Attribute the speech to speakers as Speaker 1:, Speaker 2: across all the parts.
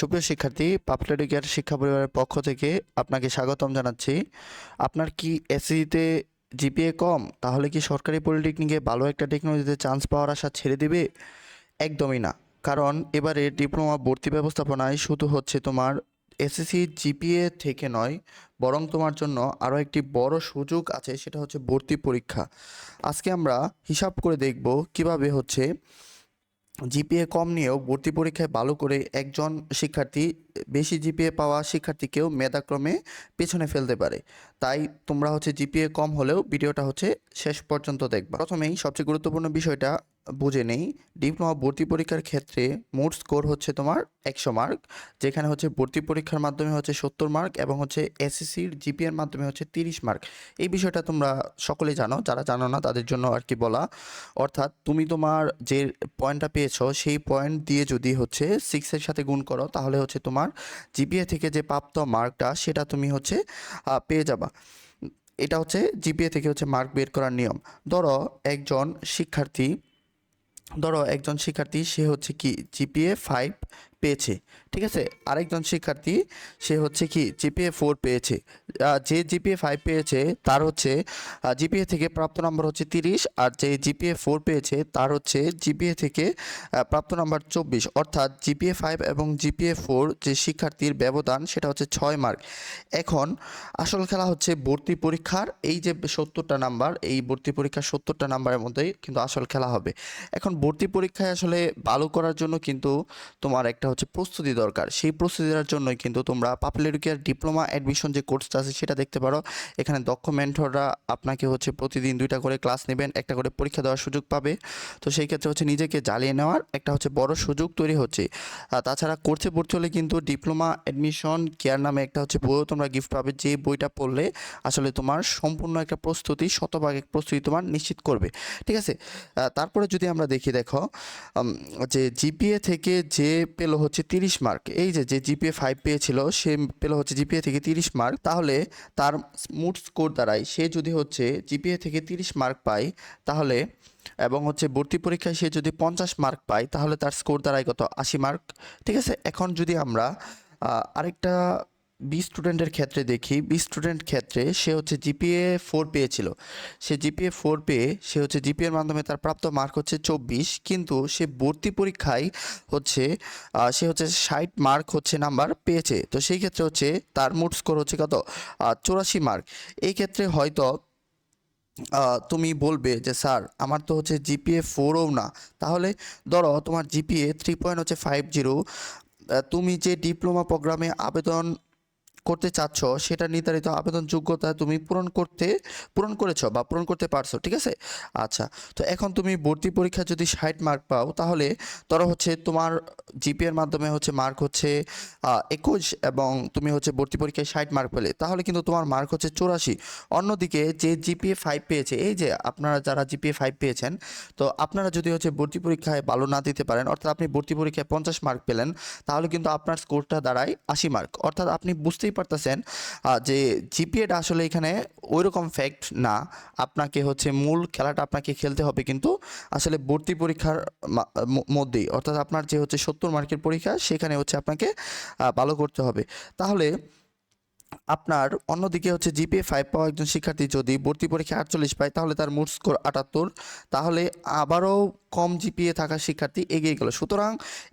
Speaker 1: সুপ্রিয় শিক্ষার্থী, পাপুলার কেয়ার শিক্ষা পরিবারের পক্ষ থেকে আপনাকে স্বাগতম জানাচ্ছি। আপনার কি এসএসসিতে জিপিএ কম? তাহলে কি সরকারি পলিটেকনিকে ভালো একটা টেকনোলজিতে চান্স পাওয়ার আশা ছেড়ে দিবে? একদমই না। কারণ এবারে ডিপ্লোমা ভর্তি ব্যবস্থাপনায় শুধু হচ্ছে তোমার এসএসসি জিপিএ থেকে নয়, বরং তোমার জন্য আরও একটি বড় সুযোগ আছে, সেটা হচ্ছে ভর্তি পরীক্ষা। আজকে আমরা হিসাব করে দেখব কিভাবে হচ্ছে জিপিএ কম নিয়েও ভর্তি পরীক্ষায় ভালো করে একজন শিক্ষার্থী বেশি জিপিএ পাওয়া শিক্ষার্থীকেও মেধাক্রমে পেছনে ফেলতে পারে। তাই তোমরা হচ্ছে জিপিএ কম হলেও ভিডিওটা হচ্ছে শেষ পর্যন্ত দেখবা। প্রথমেই সবচেয়ে গুরুত্বপূর্ণ বিষয়টা বুঝে নেই। ডিপ্লোমা ভর্তি পরীক্ষার ক্ষেত্রে মোট স্কোর হচ্ছে তোমার 100 মার্ক, যেখানে হচ্ছে ভর্তি পরীক্ষার মাধ্যমে হচ্ছে 70 মার্ক এবং হচ্ছে এসএসসির জিপিএর মাধ্যমে হচ্ছে 30 মার্ক। এই বিষয়টা তোমরা সকলেই জানো, যারা জানো না তাদের জন্য আর কি বলা। অর্থাৎ তুমি তোমার যে পয়েন্টটা পেয়েছো সেই পয়েন্ট দিয়ে যদি হচ্ছে 6-এর সাথে গুণ করো, তাহলে হচ্ছে তোমার জিপিএ থেকে যে প্রাপ্ত মার্কটা সেটা তুমি হচ্ছে পেয়ে যাবা। এটা হচ্ছে জিপিএ থেকে হচ্ছে মার্ক বের করার নিয়ম। ধরো একজন শিক্ষার্থী সে হচ্ছে কি জিপিএ 5 পেয়েছে, ঠিক আছে। আরেকজন শিক্ষার্থী সে হচ্ছে কি জিপিএ 4 পেয়েছে। যে জিপিএ 5 পেয়েছে তার হচ্ছে জিপিএ থেকে প্রাপ্ত নম্বর হচ্ছে 30, আর যে জিপিএ 4 পেয়েছে তার হচ্ছে জিপিএ থেকে প্রাপ্ত নম্বর 24। অর্থাৎ জিপিএ 5 এবং জিপিএ 4 যে শিক্ষার্থীর ব্যবধান সেটা হচ্ছে 6 মার্ক। এখন আসল খেলা হচ্ছে ভর্তি পরীক্ষার এই যে 70টা নাম্বার, এই ভর্তি পরীক্ষার 70টা নাম্বারের মধ্যেই কিন্তু আসল খেলা হবে। এখন ভর্তি পরীক্ষায় আসলে ভালো করার জন্য কিন্তু তোমার একটা হচ্ছে প্রস্তুতি দরকার। সেই প্রস্তুতির জন্যই কিন্তু তোমরা পাপুলার কেয়ার ডিপ্লোমা অ্যাডমিশন যে কোর্সটা আছে সেটা দেখতে পারো। এখানে দক্ষ মেন্টররা আপনাকে হচ্ছে প্রতিদিন 2টা করে ক্লাস নেবেন, একটা করে পরীক্ষা দেওয়ার সুযোগ পাবে। তো সেই ক্ষেত্রে হচ্ছে নিজেকে জ্বালিয়ে নেওয়ার একটা হচ্ছে বড় সুযোগ তৈরি হচ্ছে। তাছাড়া কোর্সে ভর্তি হলে কিন্তু ডিপ্লোমা অ্যাডমিশন কেয়ার নামে একটা হচ্ছে বইও তোমরা গিফট পাবে, যে বইটা পড়লে আসলে তোমার সম্পূর্ণ একটা প্রস্তুতি, শতভাগ এক প্রস্তুতি তোমার নিশ্চিত করবে, ঠিক আছে। তারপরে যদি আমরা দেখো যে জিপিএ থেকে যে পেলো হচ্ছে 30 মার্ক, এই যে জিপিএ 5 পেয়েছিল সে পেলো হচ্ছে জিপিএ থেকে 30 মার্ক, তাহলে তার মোট স্কোর দাঁড়ায় সে যদি হচ্ছে জিপিএ থেকে 30 মার্ক পায় তাহলে, এবং হচ্ছে ভর্তি পরীক্ষায় সে যদি 50 মার্ক পায় তাহলে তার স্কোর দাঁড়ায় কত, 80 মার্ক, ঠিক আছে। এখন যদি আমরা আরেকটা বি স্টুডেন্টের ক্ষেত্রে দেখি, বি স্টুডেন্ট ক্ষেত্রে সে হচ্ছে জিপিএ 4 পেয়েছিল। সে জিপিএ 4 পেয়ে সে হচ্ছে জিপিএর মাধ্যমে তার প্রাপ্ত মার্ক হচ্ছে 24, কিন্তু সে ভর্তি পরীক্ষায় হচ্ছে সে হচ্ছে 60 মার্ক হচ্ছে নাম্বার পেয়েছে। তো সেই ক্ষেত্রে হচ্ছে তার মোট স্কোর হচ্ছে কত, 84 মার্ক। এই ক্ষেত্রে হয়তো তুমি বলবে যে স্যার আমার তো হচ্ছে জিপিএ 4ও না, তাহলে ধরো তোমার জিপিএ 3.50, তুমি যে ডিপ্লোমা প্রোগ্রামে আবেদন করতে চাচ্ছ সেটা নির্ধারিত আবেদন যোগ্যতা তুমি পূরণ করেছো বা পূরণ করতে পারছো, ঠিক আছে। আচ্ছা, তো এখন তুমি ভর্তি পরীক্ষা যদি 60 মার্ক পাও, তাহলে ধরো হচ্ছে তোমার জিপিএর মাধ্যমে হচ্ছে মার্ক হচ্ছে 21, এবং তুমি হচ্ছে ভর্তি পরীক্ষায় 60 মার্ক পেলে, তাহলে কিন্তু তোমার মার্ক হচ্ছে 84। অন্যদিকে যে জিপিএ 5 পেয়েছে, এই যে আপনারা যারা জিপিএ 5 পেয়েছেন, তো আপনারা যদি হচ্ছে ভর্তি পরীক্ষায় ভালো না দিতে পারেন, অর্থাৎ আপনি ভর্তি পরীক্ষায় 50 মার্ক পেলেন, তাহলে কিন্তু আপনার স্কোরটা দাঁড়ায় 80 মার্ক। অর্থাৎ আপনি বুঝতেই পারতেছেন যে জিপিএটা আসলে এখানে ওইরকম ফ্যাক্ট না। আপনাকে হচ্ছে মূল খেলাটা আপনাকে খেলতে হবে কিন্তু আসলে ভর্তি পরীক্ষার মধ্যেই, অর্থাৎ আপনার যে হচ্ছে 70 মার্কের পরীক্ষা সেখানে হচ্ছে আপনাকে ভালো করতে হবে। তাহলে আপনার অন্যদিকে হচ্ছে জিপিএ 5 পাওয়া একজন শিক্ষার্থী যদি ভর্তি পরীক্ষায় 48 পায়, তাহলে তার মোট স্কোর 78, তাহলে আবারও কম জিপিএ থাকা শিক্ষার্থী এগিয়ে গেল। সুতরাং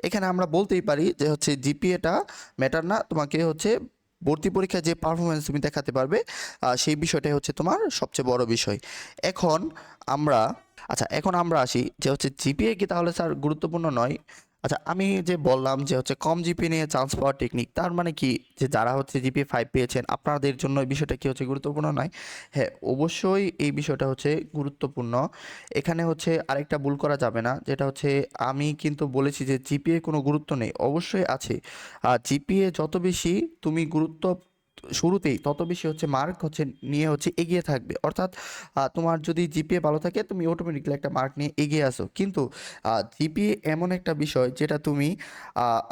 Speaker 1: এখানে আমরা বলতেই পারি যে হচ্ছে জিপিএটা ম্যাটার না, তোমাকে হচ্ছে ভর্তি পরীক্ষায় যে পারফরমেন্স তুমি দেখাতে পারবে সেই বিষয়টাই হচ্ছে তোমার সবচেয়ে বড় বিষয়। এখন আমরা এখন আমরা আসি যে হচ্ছে জিপিএ কি তাহলে স্যার গুরুত্বপূর্ণ নয়? আচ্ছা, আমি যে বললাম যে হচ্ছে কম জিপিএ নিয়ে চান্স পাওয়ার টেকনিক, তার মানে কি যে যারা হচ্ছে জিপিএ 5 পেয়েছেন আপনাদের জন্য এই বিষয়টা কি হচ্ছে গুরুত্বপূর্ণ নয়? হ্যাঁ, অবশ্যই এই বিষয়টা হচ্ছে গুরুত্বপূর্ণ। এখানে হচ্ছে আরেকটা ভুল করা যাবে না, যেটা হচ্ছে আমি কিন্তু বলেছি যে জিপিএ কোনো গুরুত্ব নেই, অবশ্যই আছে। আর জিপিএ যত বেশি তুমি গুরুত্ব শুরুতেই, তত বেশি হচ্ছে মার্ক হচ্ছে নিয়ে হচ্ছে এগিয়ে থাকবে। অর্থাৎ তোমার যদি জিপিএ ভালো থাকে তুমি অটোমেটিক্যালি একটা মার্ক নিয়ে এগিয়ে আসো, কিন্তু জিপিএ এমন একটা বিষয় যেটা তুমি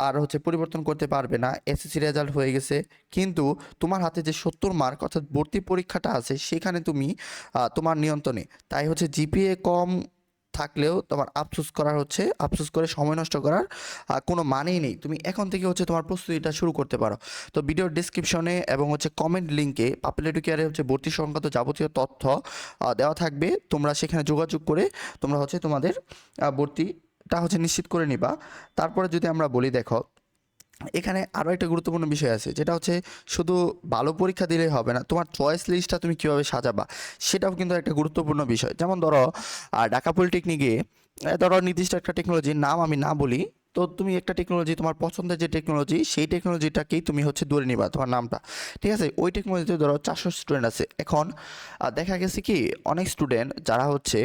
Speaker 1: আর হচ্ছে পরিবর্তন করতে পারবে না। এসএসসি রেজাল্ট হয়ে গেছে, কিন্তু তোমার হাতে যে 70 মার্ক অর্থাৎ ভর্তি পরীক্ষাটা আছে সেখানে তুমি তোমার নিয়ন্ত্রণে। তাই হচ্ছে জিপিএ কম থাকলেও তোমার আফসোস করে সময় নষ্ট করার কোনো মানেই নেই। তুমি এখন থেকে হচ্ছে তোমার প্রস্তুতিটা শুরু করতে পারো। তো ভিডিওর ডিসক্রিপশনে এবং হচ্ছে কমেন্ট লিঙ্কে পাপুলার এডুকেয়ারে হচ্ছে ভর্তি সংক্রান্ত যাবতীয় তথ্য দেওয়া থাকবে। তোমরা সেখানে যোগাযোগ করে তোমরা হচ্ছে তোমাদের ভর্তিটা হচ্ছে নিশ্চিত করে নিবা। তারপরে যদি আমরা বলি, দেখো এখানে আরও একটা গুরুত্বপূর্ণ বিষয় আছে, যেটা হচ্ছে শুধু ভালো পরীক্ষা দিলেই হবে না, তোমার চয়েস লিস্টটা তুমি কীভাবে সাজাবা সেটাও কিন্তু একটা গুরুত্বপূর্ণ বিষয়। যেমন ধরো ঢাকা পলিটেকনিকে ধরো নির্দিষ্ট একটা টেকনোলজির নাম আমি না বলি, তো তুমি একটা টেকনোলজি, তোমার পছন্দের যে টেকনোলজি সেই টেকনোলজিটাকেই তুমি হচ্ছে ধরে নিবা তোমার নামটা, ঠিক আছে? ওই টেকনোলজিতে ধরো 400 স্টুডেন্ট আছে। এখন দেখা গেছে কি অনেক স্টুডেন্ট যারা হচ্ছে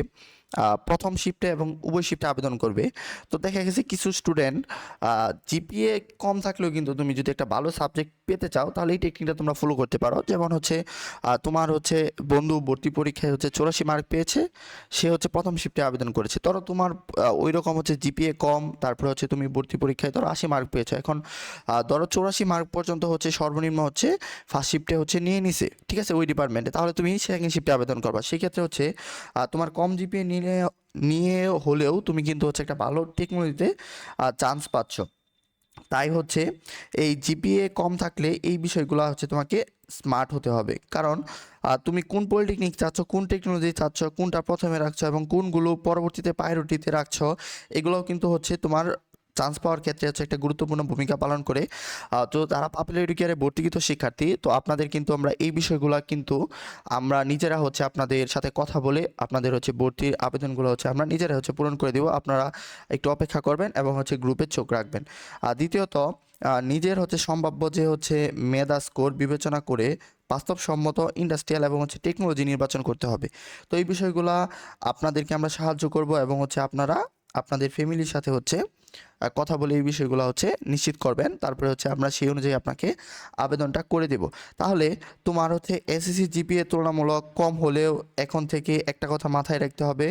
Speaker 1: প্রথম শিফটে এবং উভয় শিফটে আবেদন করবে, তো দেখা গেছে কিছু স্টুডেন্ট জিপিএ কম থাকলেও কিন্তু তুমি যদি একটা ভালো সাবজেক্ট পেতে চাও তাহলে এই টেকনিকটা তোমরা ফলো করতে পারো। যেমন হচ্ছে তোমার হচ্ছে বন্ধু ভর্তি পরীক্ষায় হচ্ছে 84 মার্ক পেয়েছে, সে হচ্ছে প্রথম শিফটে আবেদন করেছে। ধরো তোমার ওই রকম হচ্ছে জিপিএ কম, তারপরে হচ্ছে তুমি ভর্তি পরীক্ষায় ধরো 80 মার্ক পেয়েছো। এখন ধরো 84 মার্ক পর্যন্ত হচ্ছে সর্বনিম্ন হচ্ছে ফার্স্ট শিফটে হচ্ছে নিয়ে নিছে, ঠিক আছে, ওই ডিপার্টমেন্টে, তাহলে তুমি সেকেন্ড শিফটে আবেদন করবা। সেক্ষেত্রে হচ্ছে তোমার কম জিপিএ নিয়ে হলেও তুমি কিন্তু হচ্ছে একটা ভালো টেকনোলজিতে চান্স পাচ্ছ। তাই হচ্ছে এই জিপিএ কম থাকলে এই বিষয়গুলো হচ্ছে তোমাকে স্মার্ট হতে হবে। কারণ তুমি কোন পলিটেকনিক চাচ্ছ, কোন টেকনোলজি চাচ্ছ, কোনটা প্রথমে রাখছো এবং কোনগুলো পরবর্তীতে প্রায়োরিটিতে রাখছো, এগুলোও কিন্তু হচ্ছে তোমার চান্স পাওয়ার ক্ষেত্রে হচ্ছে একটা গুরুত্বপূর্ণ ভূমিকা পালন করে। তো যারা পাপুলার এডুকেয়ারে ভর্তিকৃত শিক্ষার্থী, তো আপনাদের কিন্তু আমরা এই বিষয়গুলো কিন্তু আমরা নিজেরা হচ্ছে আপনাদের সাথে কথা বলে আপনাদের হচ্ছে ভর্তির আবেদনগুলো হচ্ছে আমরা নিজেরা হচ্ছে পূরণ করে দেবো। আপনারা একটু অপেক্ষা করবেন এবং হচ্ছে গ্রুপে চোখ রাখবেন। আর দ্বিতীয়ত নিজের হচ্ছে সম্ভাব্য যে হচ্ছে মেধা স্কোর বিবেচনা করে বাস্তবসম্মত ইন্ডাস্ট্রিয়াল এবং হচ্ছে টেকনোলজি নির্বাচন করতে হবে। তো এই বিষয়গুলো আপনাদেরকে আমরা সাহায্য করব এবং হচ্ছে আপনারা আপনাদের ফ্যামিলির সাথে হচ্ছে কথা বলে এই বিষয়গুলো হচ্ছে নিশ্চিত করবেন। তারপরে হচ্ছে আমরা সেই অনুযায়ী আপনাকে আবেদনটা করে দেব। তাহলে তোমার হচ্ছে এসএসসি জিপিএ তুলনামূলক কম হলেও এখন থেকে একটা কথা মাথায় রাখতে হবে,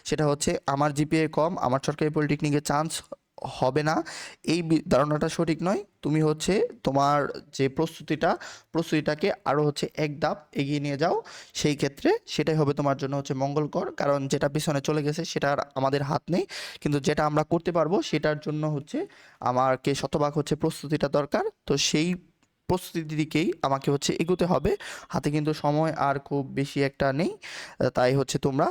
Speaker 1: সেটা হচ্ছে আমার জিপিএ কম, আমার সরকারি পলিটেকনিকে চান্স হবে না, এই ধারণাটা সঠিক নয়। তুমি হচ্ছে তোমার যে প্রস্তুতিটাকে আরও হচ্ছে এক ধাপ এগিয়ে নিয়ে যাও। সেই ক্ষেত্রে সেটাই হবে তোমার জন্য হচ্ছে মঙ্গলকর, কারণ যেটা পিছনে চলে গেছে সেটা আর আমাদের হাত নেই, কিন্তু যেটা আমরা করতে পারবো সেটার জন্য হচ্ছে আমাকে শতভাগ হচ্ছে প্রস্তুতিটা দরকার। তো সেই প্রস্তুতির দিকেই আমাকে হচ্ছে এগোতে হবে। হাতে কিন্তু সময় আর খুব বেশি একটা নেই। তাই হচ্ছে তোমরা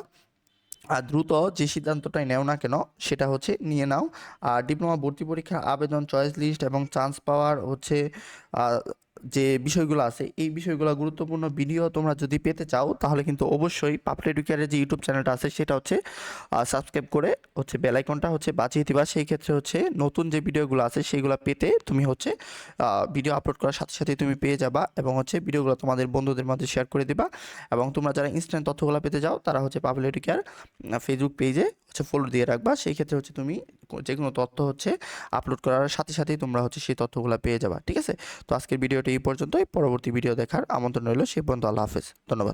Speaker 1: দ্রুত যে সিদ্ধান্তটাই নেও না কেন সেটা হচ্ছে নিয়ে নাও। আর ডিপ্লোমা ভর্তি পরীক্ষার আবেদন, চয়েস লিস্ট এবং চান্স পাওয়ার হচ্ছে আহ, যে বিষয়গুলো আছে, এই বিষয়গুলো গুরুত্বপূর্ণ ভিডিও তোমরা যদি পেতে চাও তাহলে কিন্তু অবশ্যই পাপুলার এডুকেয়ারের যে ইউটিউব চ্যানেলটা আছে সেটা হচ্ছে সাবস্ক্রাইব করে হচ্ছে বেল আইকনটা হচ্ছে বাজিয়ে দিবা। সেই ক্ষেত্রে হচ্ছে নতুন যে ভিডিওগুলো আছে সেইগুলো পেতে তুমি হচ্ছে ভিডিও আপলোড করার সাথে সাথে তুমি পেয়ে যাবা এবং হচ্ছে ভিডিওগুলো তোমাদের বন্ধুদের মধ্যে শেয়ার করে দিবা। এবং তোমরা যারা ইনস্ট্যান্ট তথ্যগুলো পেতে যাও তারা হচ্ছে পাপুলার এডুকেয়ার ফেসবুক পেজে হচ্ছে ফলো দিয়ে রাখবা। সেই ক্ষেত্রে হচ্ছে তুমি যে কোনো তথ্য হচ্ছে আপলোড করার সাথে সাথেই তোমরা হচ্ছে সেই তথ্যগুলো পেয়ে যাবা, ঠিক আছে? তো আজকের ভিডিওটি এই পর্যন্তই। পরবর্তী ভিডিও দেখার আমন্ত্রণ রইল। সে পর্যন্ত আল্লাহ হাফেজ, ধন্যবাদ।